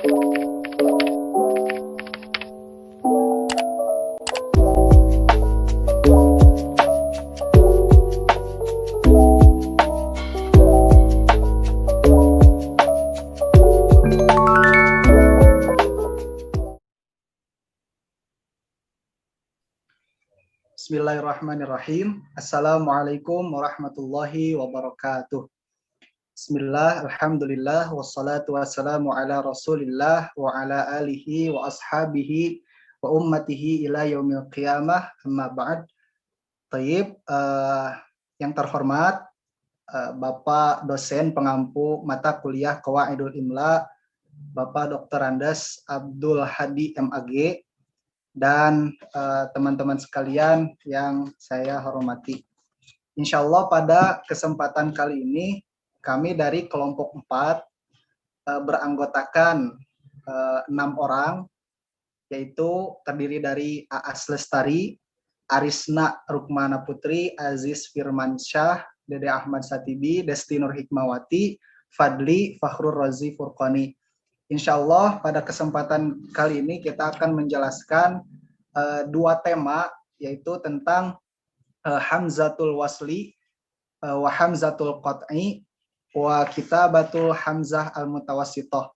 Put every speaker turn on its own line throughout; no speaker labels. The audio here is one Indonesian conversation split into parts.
Bismillahirrahmanirrahim. Assalamualaikum warahmatullahi wabarakatuh. Bismillah, alhamdulillah, wassalatu wassalamu ala rasulillah wa ala alihi wa ashabihi wa ummatihi ila yaumil qiyamah, amma ba'd. Taib, yang terhormat, Bapak dosen pengampu mata kuliah Qawaidul Imla, Bapak Dr. Andes Abdul Hadi MAG, dan teman-teman sekalian yang saya hormati. Insya Allah pada kesempatan kali ini kami dari kelompok 4 beranggotakan 6 orang, yaitu terdiri dari Aas Lestari, Arisna Rukmana Putri, Aziz Firmansyah, Dede Ahmad Satibi, Desti Nur Hikmawati, Fadli Fakhrul Razi Furqani. Insya Allah pada kesempatan kali ini kita akan menjelaskan 2 tema, yaitu tentang Hamzatul Wasli wa Hamzatul Qat'i wa Kitabatul Hamzah Al-Mutawassithah.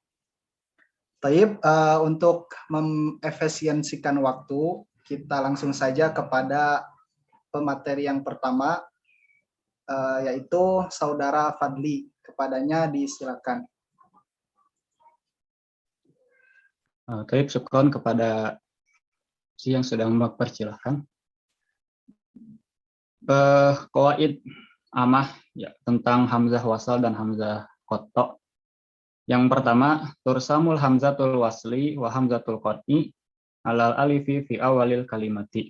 Taib, untuk mengefisiensikan waktu, kita langsung saja kepada pemateri yang pertama, yaitu Saudara Fadli. Kepadanya disilakan.
Taib, syukron kepada si yang sedang mempersilahkan. Qawaid amah ya, tentang hamzah wasal dan hamzah qat'a. Yang pertama, tursamul hamzatul wasli wa hamzatul qat'i alal alifi fi awalil kalimati.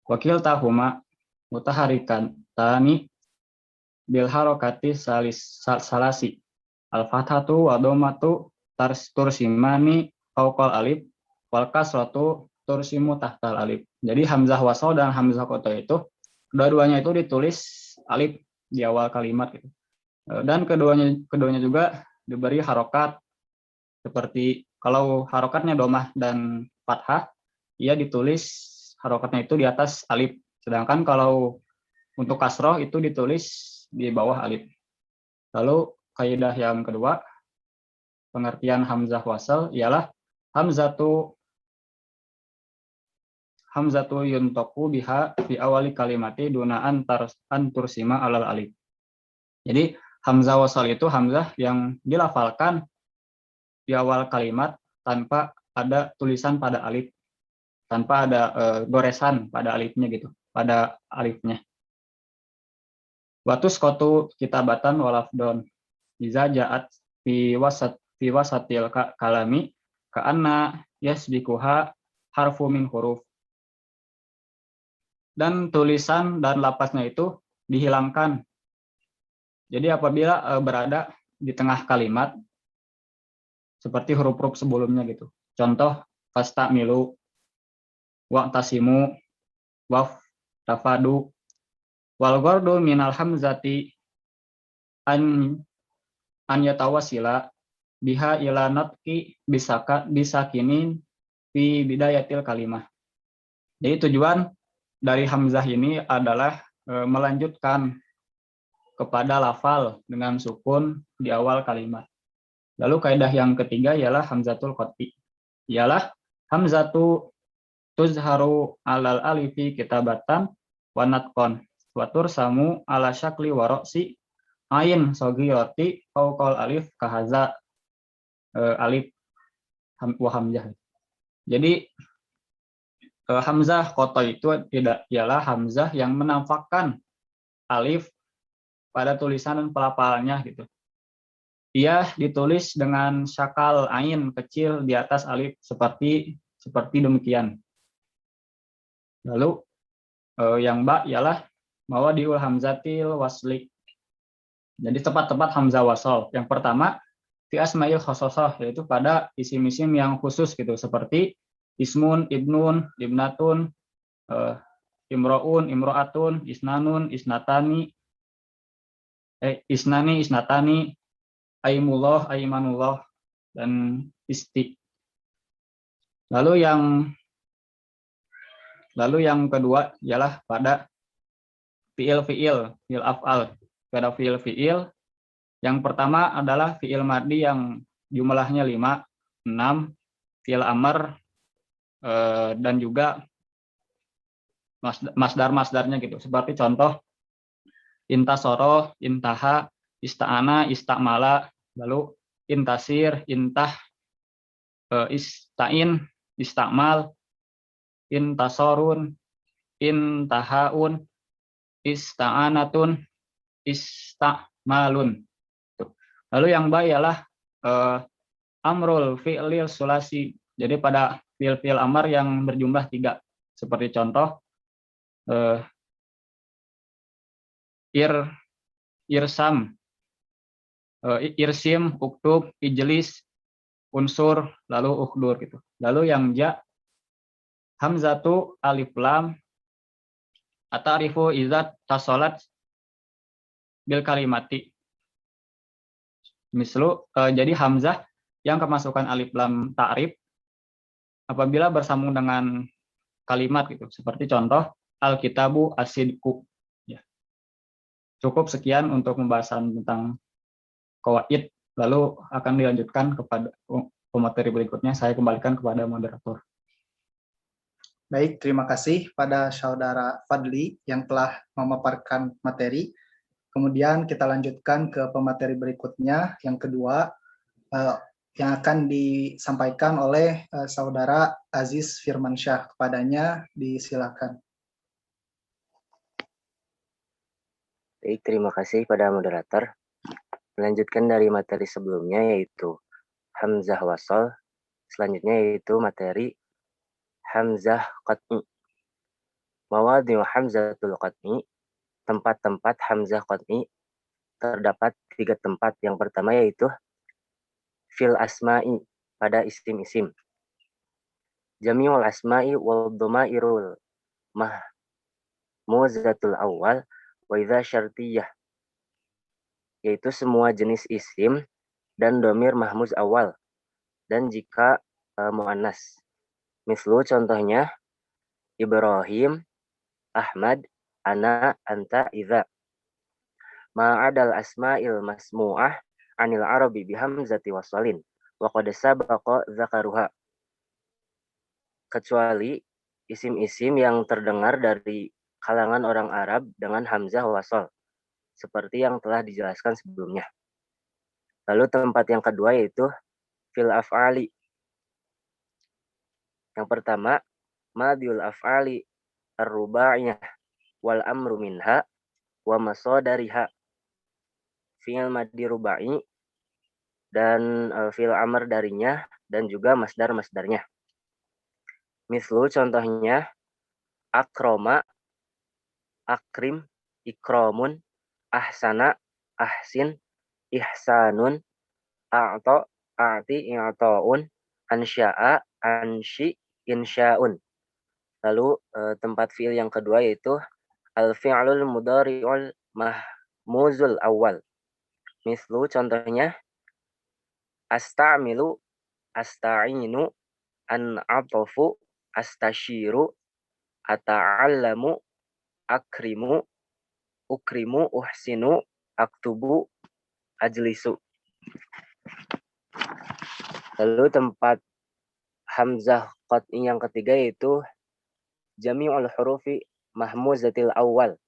Wakil tahuma mutaharikan tani bil harokati salasi al-fathatu wa dhammatu tursimani fauqal alif wal kasratu tursimu tahtal alif. Jadi hamzah wasal dan hamzah qat'a itu kedua-duanya itu ditulis alif di awal kalimat gitu. Dan keduanya juga diberi harokat, seperti kalau harokatnya domah dan fathah, ia ditulis harokatnya itu di atas alif. Sedangkan kalau untuk kasroh itu ditulis di bawah alif. Lalu kaidah yang kedua, pengertian hamzah wasal ialah hamzatu yuntoku biha fi awali kalimati dunaan tursima alal alif. Jadi hamzah wasal itu hamzah yang dilafalkan di awal kalimat tanpa ada tulisan pada alif, tanpa ada goresan pada alifnya gitu, pada alifnya. Watus kotu kitabatan walafdon iza ja'at fi wasatil kalami ka'anna yasbikuha harfu min huruf. Dan tulisan dan lapasnya itu dihilangkan. Jadi apabila berada di tengah kalimat seperti huruf-huruf sebelumnya gitu. Contoh fastamilu, wa'tasimu, waf tafadu, wal ghardu minal hamzati an yatawasila biha ila natqi bisakinin fi bidayatil kalimah. Jadi tujuan dari hamzah ini adalah melanjutkan kepada lafal dengan sukun di awal kalimat. Lalu kaidah yang ketiga ialah hamzatul qat'i. Ialah hamzatu tuzharu alal alifi kitabatan wa natqon wa tursamu ala syakli wa ra'si ain saghirati fawqal alif kahaza alif wa hamzah. Jadi hamzah qat'a itu ialah hamzah yang menampakkan alif pada tulisan dan pelafalannya gitu. Ia ditulis dengan syakal ain kecil di atas alif seperti demikian. Lalu yang ba ialah mawadiul hamzatil wasli. Jadi tempat-tempat hamzah wasal. Yang pertama fi asmail khososoh, yaitu pada isim-isim yang khusus gitu, seperti ismun, ibnun, ibnatun, imroun, imroatun, isnanun, isnatani, isnani, isnatani, aimullah, aimanullah. dan isti. Lalu yang kedua ialah pada fiil af'al. Pada fiil yang pertama adalah fiil madhi yang jumlahnya 5, 6, fiil amr dan juga masdar-masdarnya gitu. Seperti contoh intasoro, intaha, ista'ana, istamala, lalu intasir, intah, istain, istamal, intasorun, intahaun, ista'anatun, istamalun. Lalu yang ba ialah amrul fi'lil sulasi. Jadi pada fi'il amar yang berjumlah 3. Seperti contoh irsam, irsim, uktub, ijlis, unsur, lalu ukdur gitu. Lalu yang ja hamzatu alif lam atarifu izat tasolat bil kalimati. Jadi hamzah yang kemasukan alif lam ta'rif apabila bersambung dengan kalimat gitu. Seperti contoh al-kitabu as-sidqu. Ya. Cukup sekian untuk pembahasan tentang qawaid. Lalu akan dilanjutkan kepada pemateri berikutnya. Saya kembalikan kepada moderator.
Baik, terima kasih pada Saudara Fadli yang telah memaparkan materi. Kemudian kita lanjutkan ke pemateri berikutnya, yang kedua, yang akan disampaikan oleh Saudara Aziz Firmansyah. Kepadanya disilakan.
Baik, terima kasih pada moderator. Melanjutkan dari materi sebelumnya yaitu hamzah wasol. Selanjutnya yaitu materi hamzah qat'i. Mawadhi'u hamzatul qat'i. Tempat-tempat hamzah qat'i terdapat 3 tempat. Yang pertama yaitu fil asma'i, pada isim-isim. Jami'ul asma'i wal dhamairul mahmuzatul awal wa idza syartiyah, yaitu semua jenis isim dan dhamir mahmuz awal dan jika muannas. Mislu contohnya Ibrahim, Ahmad, ana, anta, idza. Ma'adal asma'il masmu'ah anil arabi bihamzati wasalin wa qad sabaqa dzakaruha. Kecuali isim-isim yang terdengar dari kalangan orang Arab dengan hamzah wasal, seperti yang telah dijelaskan sebelumnya. Lalu tempat yang kedua yaitu fil af'ali. Yang pertama, madhiul af'ali ar-rubaiyah wal amru minha wa masodariha. Fi'il madhi rubai dan fi'il amr darinya dan juga masdar-masdarnya. Mislu contohnya akroma, akrim, ikramun, ahsana, ahsin, ihsanun, a'ta, a'ti, i'ta'un, ansya'a, anshi, insya'un. Lalu tempat fi'il yang kedua yaitu al-fi'lul mudhari'ul mahmuzul awal. Mislu contohnya asta'milu, asta'inu, an'atofu, astashiru, ata'allamu, akrimu, ukrimu, uhsinu, aktubu, ajlisu. Lalu tempat hamzah qat'i yang ketiga yaitu jami'ul hurufi mahmuzatil awal,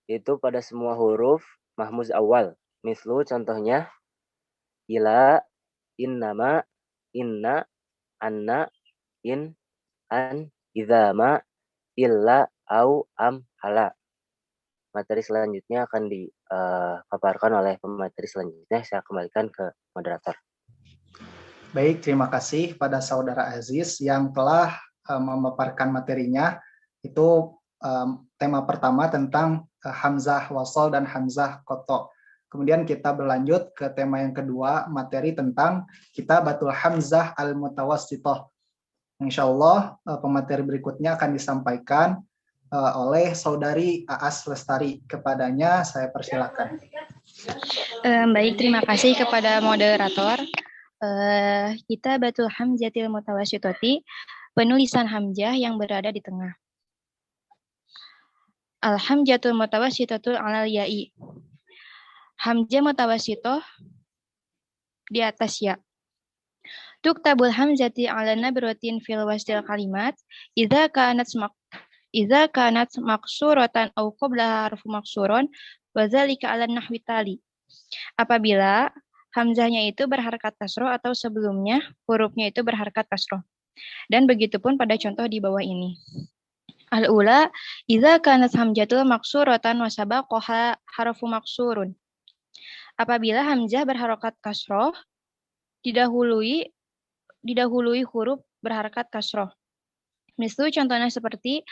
yaitu pada semua huruf mahmuz awal. Mislu contohnya ila, innama, inna, anna, in, an, idzama, illa, au, am, hala. Materi selanjutnya akan dipaparkan oleh pemateri selanjutnya. Saya kembalikan ke moderator.
Baik, terima kasih pada Saudara Aziz yang telah memaparkan materinya. Itu tema pertama tentang hamzah wasol dan hamzah qat'i. Kemudian kita berlanjut ke tema yang kedua, materi tentang kitabatul hamzah al-mutawassithah. Insyaallah pemateri berikutnya akan disampaikan oleh Saudari Aas Lestari. Kepadanya saya persilakan.
Baik, terima kasih kepada moderator. Kitabatul hamzatil mutawassitati, penulisan hamzah yang berada di tengah. Al-hamzatul mutawassitatul alal ya'i. Hamzah mutawassitoh di atas ya. Tuktabul hamzati ala nabratin fil wasdil kalimat idza kanat maksuratan aw qablaha harfu maksuron wa dzalika ala nahwi tali. Apabila hamzahnya itu berharakat kasroh atau sebelumnya hurufnya itu berharakat kasroh. Dan begitupun pada contoh di bawah ini. Al-ula idza kanat hamzatul maksuratan wa sabaqaha harfu maksurun. Apabila hamzah berharakat kasroh didahului huruf berharakat kasroh. Misal contohnya seperti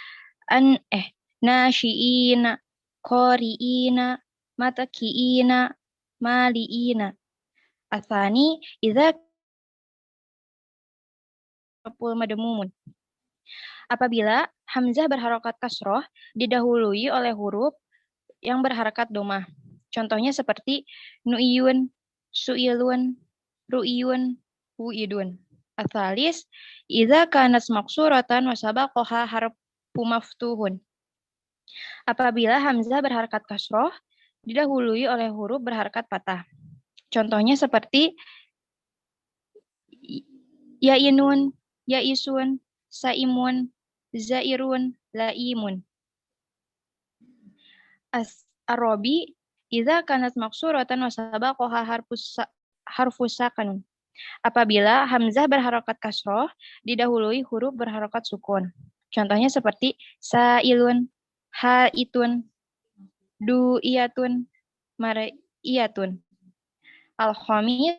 nasyiina, qoriina, matakiina, maliina. Atsani idza madmumun. Apabila hamzah berharakat kasroh didahului oleh huruf yang berharakat domah. Contohnya seperti nu'iyun, su'ilun, ru'iyun, wu'idun. Atsalis idza kanat maksuratan wa sabaqaha harfu maftuhun. Apabila hamzah berharakat kasroh didahului oleh huruf berharakat fathah. Contohnya seperti ya'inun, ya'isun, saimun, zairun, laimun. As-arabi idza kanat maksuratan wa sabaqaha harfu sakanun. Apabila hamzah berharakat kasroh didahului huruf berharakat sukun. Contohnya seperti sailun, haitun, du'iyatun, mar'iyatun. Al-khamis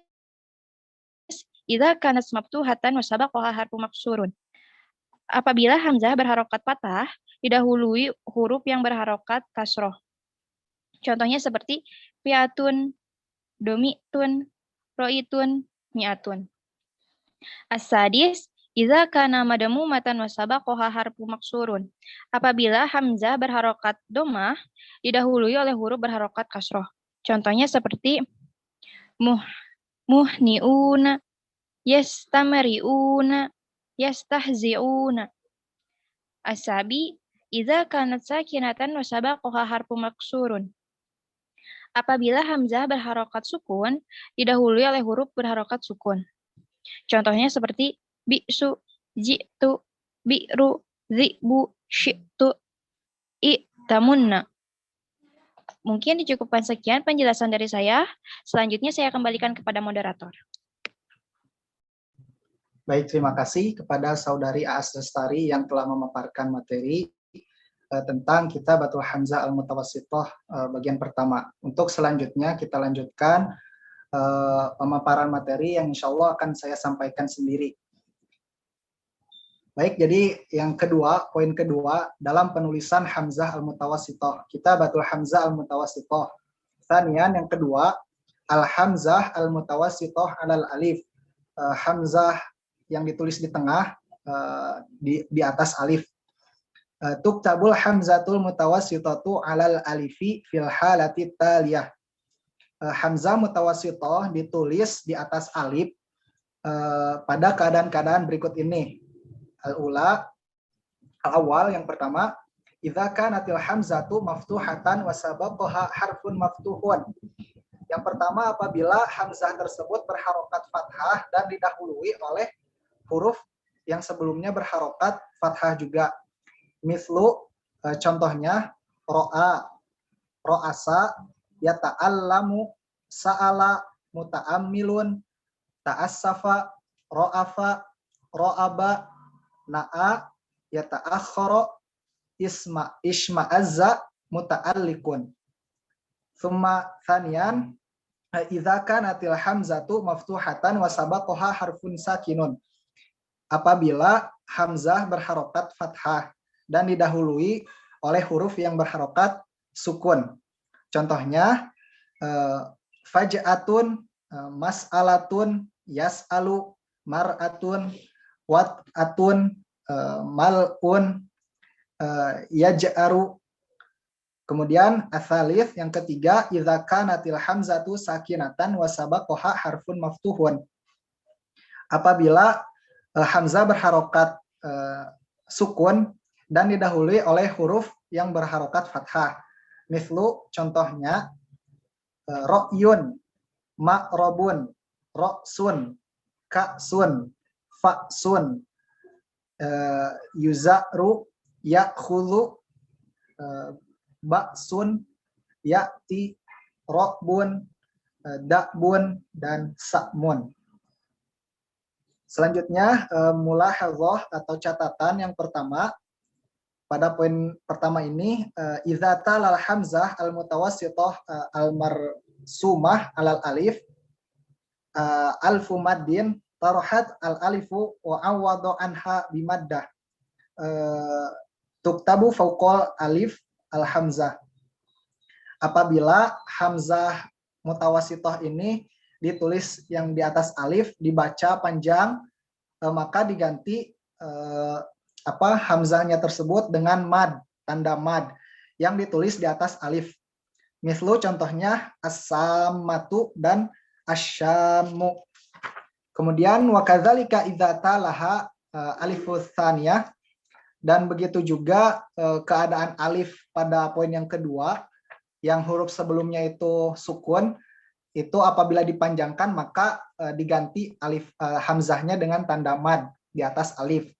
idza kanat maftuhatan wa sabaqaha harfu maksurun. Apabila hamzah berharakat fathah didahului huruf yang berharakat kasroh. Contohnya seperti fiatun, domitun, roitun, mi'atun. As-sadis idza kana madmumatan wa sabaqaha harfu maksurun. Apabila hamzah berharakat dhammah didahului oleh huruf berharakat kasroh. Contohnya seperti muhniuna, yastamriuna, yastahziuna. As-sabi idza kanat sakinatan wa sabaqaha harfu maksurun. Apabila hamzah berharakat sukun didahului oleh huruf berharakat sukun. Contohnya seperti bi'su, ji'tu, bi'ru, zi'bu, syi'tu, i'tamunna. Mungkin dicukupkan sekian penjelasan dari saya. Selanjutnya saya kembalikan kepada moderator.
Baik, terima kasih kepada Saudari Aas Lestari yang telah memaparkan materi tentang Kitabatul Hamzah Al-Mutawassithah bagian pertama. Untuk selanjutnya kita lanjutkan pemaparan materi yang insya Allah akan saya sampaikan sendiri. Baik, jadi yang kedua, poin kedua dalam penulisan Hamzah Al-Mutawassithah, Kitabatul Hamzah Al-Mutawassithah. Tsanian yang kedua, Al-Hamzah Al-Mutawassithah alal alif. Hamzah yang ditulis di tengah di atas alif. Tuktabul hamzatul mutawassithatu alal alifi fil halati taliyah. Hamzah mutawassithah ditulis di atas alif pada keadaan-keadaan berikut ini. Al-ula, al-awal yang pertama, idza kanatil hamzatu maftuhatan wa sabaqaha harfun maftuhun. Yang pertama apabila hamzah tersebut berharokat fathah dan didahului oleh huruf yang sebelumnya berharokat fathah juga. Mislu, contohnya ro'a, ro'asa, yata'allamu, sa'ala, muta'ammilun, ta'assafa, ro'afa, ro'aba, na'a, yata'akhara, ishma'azza, muta'allikun. Thumma thaniyan, idza kanatil hamzatu maftuhatan wa sabaqaha harfun sakinun. Apabila hamzah berharokat fathah dan didahului oleh huruf yang berharokat sukun. Contohnya faj'atun, mas'alatun, yas'alu, mar'atun, wat'atun, mal'un, yaj'aru. Kemudian atsalits yang ketiga, idza kanatil hamzatu sakinatan wa sabaqaha harfun maftuhun. apabila hamzah berharokat sukun dan didahului oleh huruf yang berharokat fathah. Mislu contohnya ro'yun, ma'robun, ro'sun, ka'sun, fa'sun, yuza'ru, ya'khulu, ba'sun, ya'ti, ro'bun, da'bun, dan sa'mun. Selanjutnya, mulahadzah atau catatan yang pertama. Pada poin pertama ini, idza talal hamzah al-mutawassithah al-marsumah alal alif alfu maddin tarahat al-alifu wa awwadu anha bimaddah tuktabu fawqal alif al-hamzah. Apabila hamzah mutawassithah ini ditulis yang di atas alif, dibaca panjang, maka diganti hamzahnya tersebut dengan mad, tanda mad yang ditulis di atas alif. Mislu contohnya as-sammatu dan asyamu. Kemudian wa kadzalika idza talaha alifus tsaniyah, dan begitu juga keadaan alif pada poin yang kedua yang huruf sebelumnya itu sukun, itu apabila dipanjangkan maka diganti alif hamzahnya dengan tanda mad di atas alif.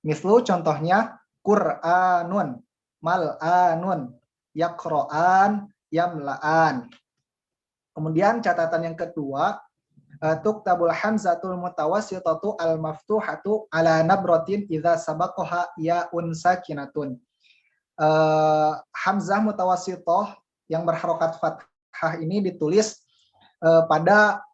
Mislu contohnya Qur'anun, mal'anun, yaqra'an, yamla'an. Kemudian catatan yang kedua, tuktabul hamzatul mutawassithatu al-maftuhatu ala nabratin idza sabaqaha ya'un sakinatun. Hamzah mutawassithah yang berharokat fathah ini ditulis pada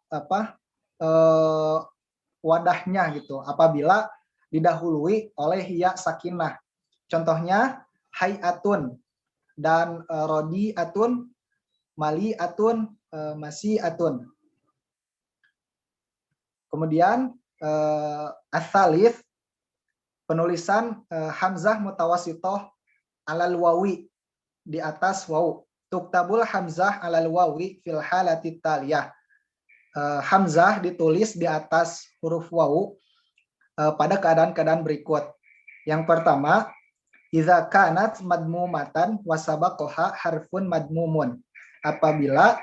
wadahnya gitu, apabila didahului oleh ya sakinah. Contohnya hayatun dan rodiatun, maliatun, masiatun. Kemudian as-salits, penulisan hamzah mutawassithah alal wawi, di atas waw. Tuktabul hamzah alal wawi fil halati taliyah. Hamzah ditulis di atas huruf waw pada keadaan-keadaan berikut. Yang pertama, idza kanat madmumatan wa sabaqaha harfun madmumun. Apabila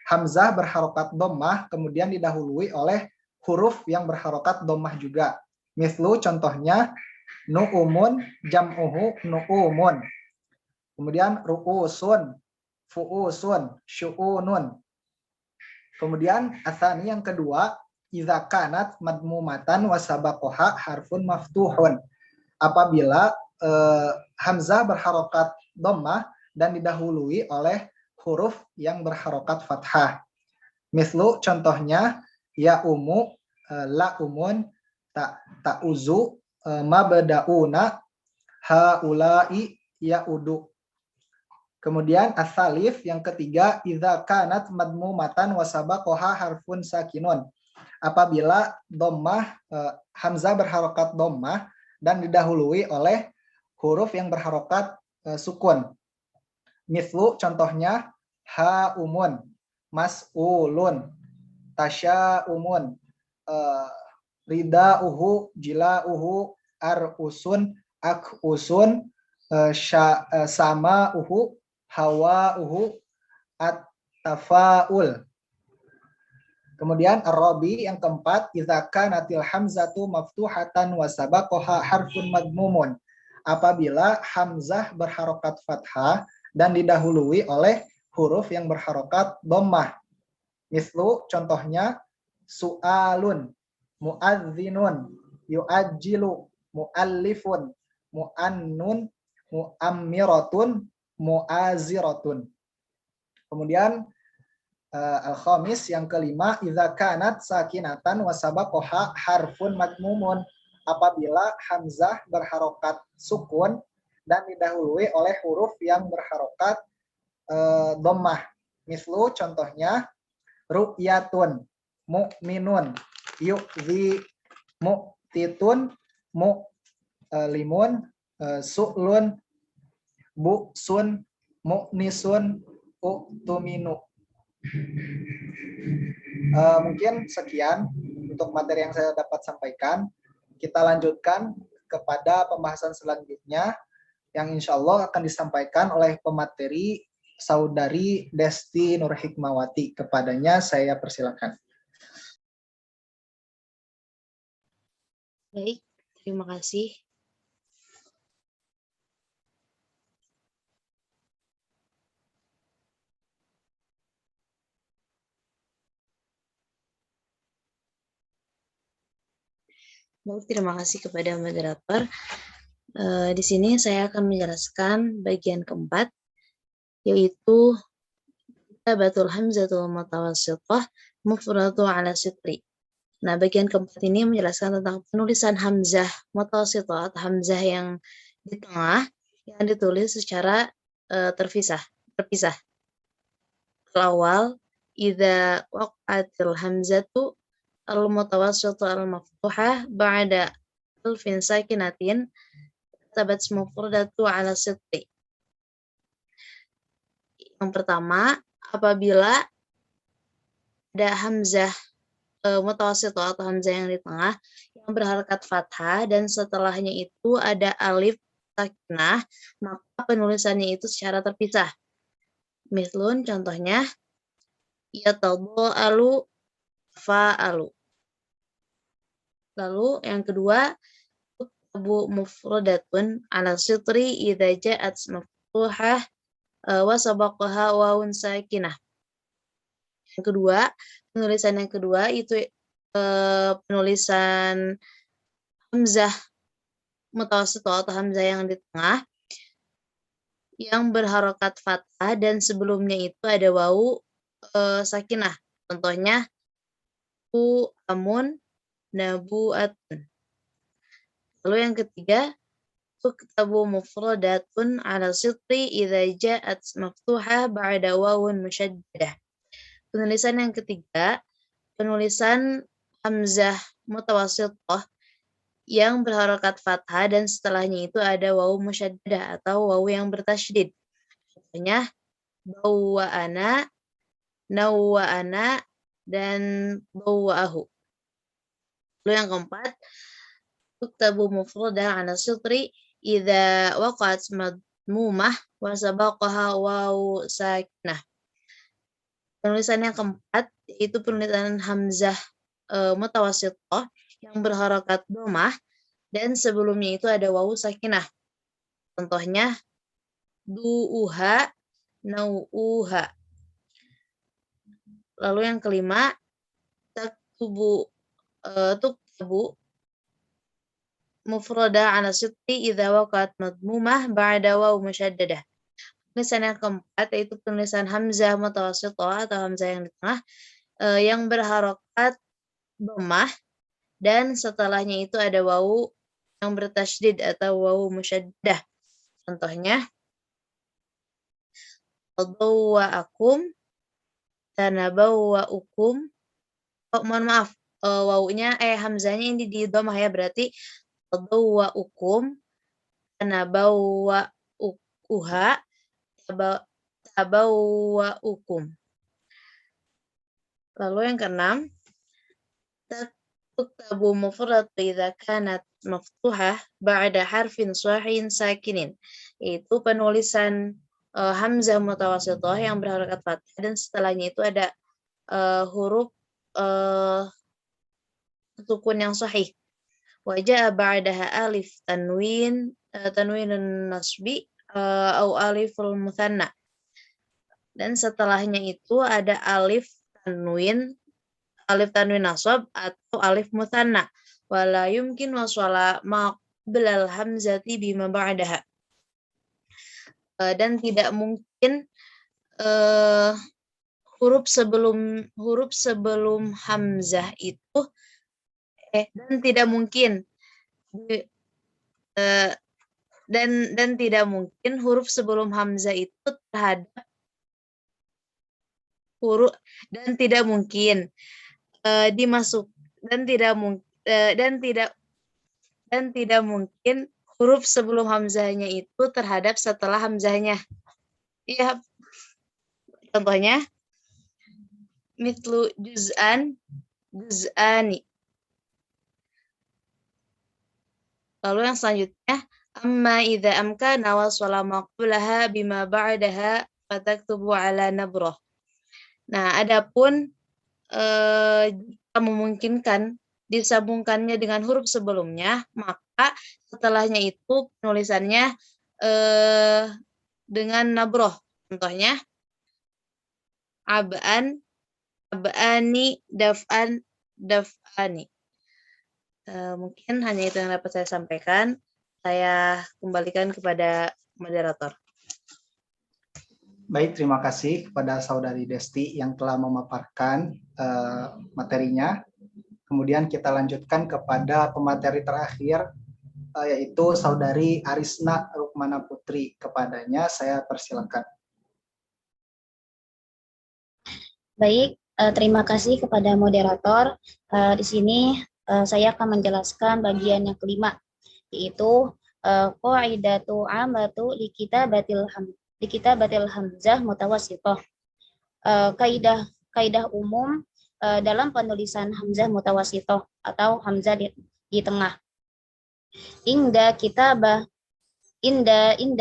hamzah berharokat dhammah kemudian didahului oleh huruf yang berharokat dhammah juga. Mislu contohnya nu'umun jam'uhu nu'umun. Kemudian ru'usun, fu'usun, syu'unun. Kemudian asani yang kedua, idza kanat madmumatan wa sabaqaha harfun maftuhun. Apabila hamzah berharokat dhammah dan didahului oleh huruf yang berharokat fathah. Mislu contohnya ya umu, la umun, ta'uzu, mabda'una, haula'i, ya'udu. Kemudian as-salif yang ketiga, idza kanat madmumatan wa sabaqaha harfun sakinun. Apabila dhammah, hamzah berharokat dhammah dan didahului oleh huruf yang berharokat sukun. Mislu contohnya haumun, mas'ulun, tasyaumun, ridauhu, jilauhu, arusun, akusun, samauhu, hawauhu, at-tafaul. Kemudian ar-rabi yang keempat, idza kanatil hamzatu maftuhatan wa sabaqaha harfun madmumun. Apabila hamzah berharokat fathah dan didahului oleh huruf yang berharokat dhammah. Mislu contohnya su'alun, mu'adzinun, yu'ajjilu, mu'allifun, mu'annun, mu'ammiratun, mu'aziratun. Kemudian al-khamis yang kelima, idza kanat sakinatan wa sabaqaha harfun madmumun. Apabila hamzah berharokat sukun dan didahului oleh huruf yang berharokat dhammah. Mislu contohnya ru'yatun, mu'minun, yu'zi, mu'titun, mu'limun, su'lun, bu'sun, mu'nisun, u'tuminu. Mungkin sekian untuk materi yang saya dapat sampaikan. Kita lanjutkan kepada pembahasan selanjutnya yang insya Allah akan disampaikan oleh pemateri Saudari Desti Nur Hikmawati. Kepadanya saya persilakan.
Baik, terima kasih. Baik, terima kasih kepada moderator. Di sini saya akan menjelaskan bagian keempat, yaitu kitabatul hamzatul mutawassithah mufradatu ala sitri. Nah, bagian keempat ini menjelaskan tentang penulisan hamzah mutawassithah atau hamzah yang di tengah yang ditulis secara terpisah. Awal, idza waqa'atil hamzatu al-mutawassithah al-maftuhah ba'da alfin sakinatin katabat mufradatu ala sitri. Yang pertama, apabila ada hamzah mutawassithah atau hamzah yang di tengah yang berharakat fathah dan setelahnya itu ada alif sakinah, maka penulisannya itu secara terpisah. Mislun, contohnya yatadha'alu fa'alu. Lalu yang kedua, tuktabu mufradatun ala sitri idza ja'at maftuhah wa sabaqaha wawun sakinah. Yang kedua, penulisan yang kedua itu penulisan hamzah mutawassithah atau hamzah yang di tengah yang berharokat fathah dan sebelumnya itu ada wawu sakinah. Contohnya amun nabu'atun. Lalu yang ketiga, tuktabu mufradatun ala sitri idza ja'at maftuhah ba'da wawun musyaddadah. Penulisan yang ketiga, penulisan hamzah mutawassithah yang berharokat fathah dan setelahnya itu ada wawu musyaddadah atau wawu yang bertasydid. Contohnya bawwa'ana, nawwa'ana, dan bawwa'ahu. Lalu yang keempat, tuktabu mufradah ala sitri idza waqa'at madmumah wa sabaqaha wawu sakinah. Penulisan yang keempat yaitu penulisan hamzah mutawassithah yang berharokat dhammah dan sebelumnya itu ada wawu sakinah. Contohnya du'uha, nau'uha. Lalu yang kelima, tuktabu mufrada ala sitri idza waqa'at madmumah ba'da wawu musyaddadah. Penulisan yang keempat yaitu penulisan hamzah mutawassithah atau hamzah yang di tengah yang berharokat dhammah dan setelahnya itu ada wawu yang bertasydid atau wawu musyaddadah. Contohnya tadawwa'akum, tanabawwa'ukum. Mohon maaf, wawunya hamzahnya ini di dhammah ya, berarti tadawwa'ukum, tanabawwa'uha, tabawwa'ukum. Lalu yang keenam, tuktabu mufradatu idza kanat maftuhah ba'da harfin shahin sakinin, yaitu penulisan hamzah mutawassithah yang berharakat fathah dan setelahnya itu ada huruf sukun yang sahih. Wa jaa ba'daha alif tanwinun nasbi au aliful mutsanna. Dan setelahnya itu ada alif tanwin nasab atau alif mutsanna. Wala yumkin wasala ma qablal hamzati bima ba'daha. Dan tidak mungkin huruf sebelum hamzah itu dan tidak mungkin dan tidak mungkin huruf sebelum hamzah itu terhadap huruf dan tidak mungkin dimasuk dan tidak mungkin huruf sebelum hamzahnya itu terhadap setelah hamzahnya. Iya. Contohnya mithlu juz'an, juz'ani. Lalu yang selanjutnya, amma idza amkana wasala ma qablaha bima ba'daha fataktubu ala nabroh. Nah, adapun jika memungkinkan disambungkannya dengan huruf sebelumnya, maka setelahnya itu penulisannya dengan nabroh. Contohnya, ab'an, ab'ani, daf'an, daf'ani. Mungkin hanya itu yang dapat saya sampaikan. Saya kembalikan kepada moderator.
Baik, terima kasih kepada Saudari Desti yang telah memaparkan materinya. Kemudian kita lanjutkan kepada pemateri terakhir, yaitu Saudari Arisna Rukmana Putri. Kepadanya saya persilakan.
Baik, terima kasih kepada moderator. Di sini saya akan menjelaskan bagian yang kelima, yaitu qaidatu amatu likitabatil hamzah mutawassithah. Kaidah umum dalam penulisan hamzah mutawassithah atau hamzah di tengah. Inda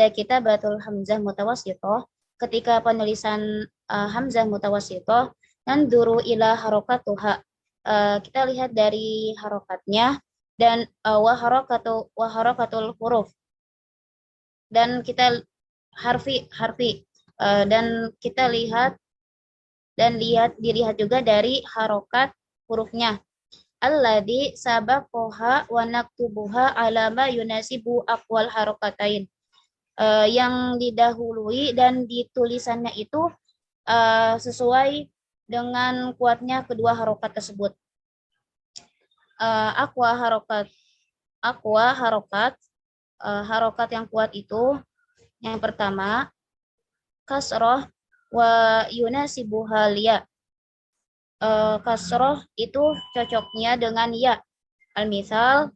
kitabatul hamzah mutawassithah, ketika penulisan hamzah mutawassithah, nanduru ila harokatuha, kita lihat dari harokatnya, dan wa harakatul huruf, dan kita harfi dan kita dilihat juga dari harokat hurufnya. Alladzi sabaqaha wa naktubuha ala ma yunasibu aqwal harokatain, yang didahului dan ditulisannya itu sesuai dengan kuatnya kedua harokat tersebut. Harokat yang kuat itu, yang pertama, kasroh wa yunasibuhal ya. Kasroh itu cocoknya dengan ya. Al-mithal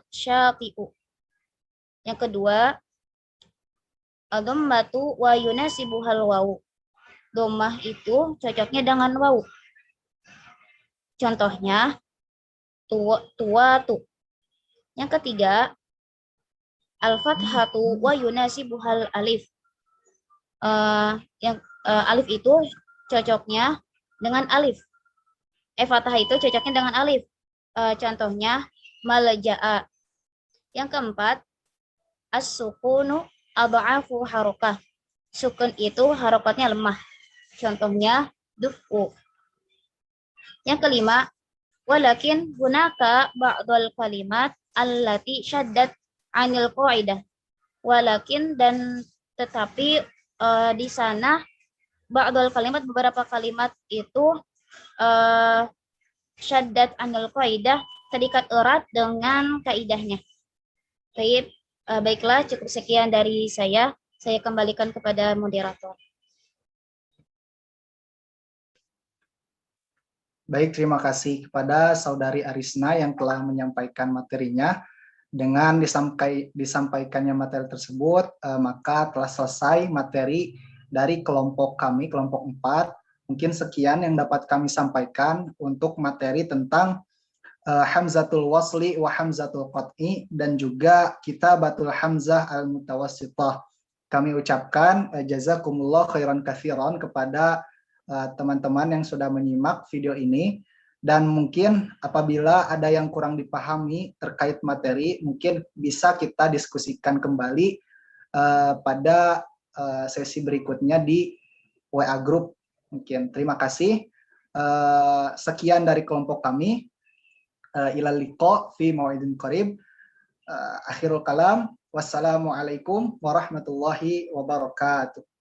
syaqi'u. Yang kedua, dhammatu wa yunasibuhal wawu. Dhammah itu cocoknya dengan wawu. Contohnya, tuwatu. Yang ketiga, al-fathatu wa yunasibuhal alif. Alif itu cocoknya dengan alif. Fathah itu cocoknya dengan alif. Contohnya, malja'a. Yang keempat, as-sukunu adha'afu harokah. Sukun itu harokatnya lemah. Contohnya, duf'u. Yang kelima, walakin hunaka ba'dul kalimat allati syaddat anil qaidah. Walakin, dan tetapi di sana ba'dul kalimat, beberapa kalimat itu syaddat anil qaidah, terikat erat dengan kaidahnya. Baiklah, cukup sekian dari saya. Saya kembalikan kepada moderator.
Baik, terima kasih kepada Saudari Arisna yang telah menyampaikan materinya. Dengan disampaikannya materi tersebut, maka telah selesai materi dari kelompok kami, kelompok 4. Mungkin sekian yang dapat kami sampaikan untuk materi tentang hamzatul wasli wa hamzatul qat'i dan juga kitabatul hamzah al-mutawassithah. Kami ucapkan jazakumullah khairan katsiran kepada teman-teman yang sudah menyimak video ini, dan mungkin apabila ada yang kurang dipahami terkait materi, mungkin bisa kita diskusikan kembali pada sesi berikutnya di WA Group. Mungkin terima kasih. Sekian dari kelompok kami. Ilal liqa fi mau'idin qarib. Akhirul kalam. Wassalamualaikum warahmatullahi wabarakatuh.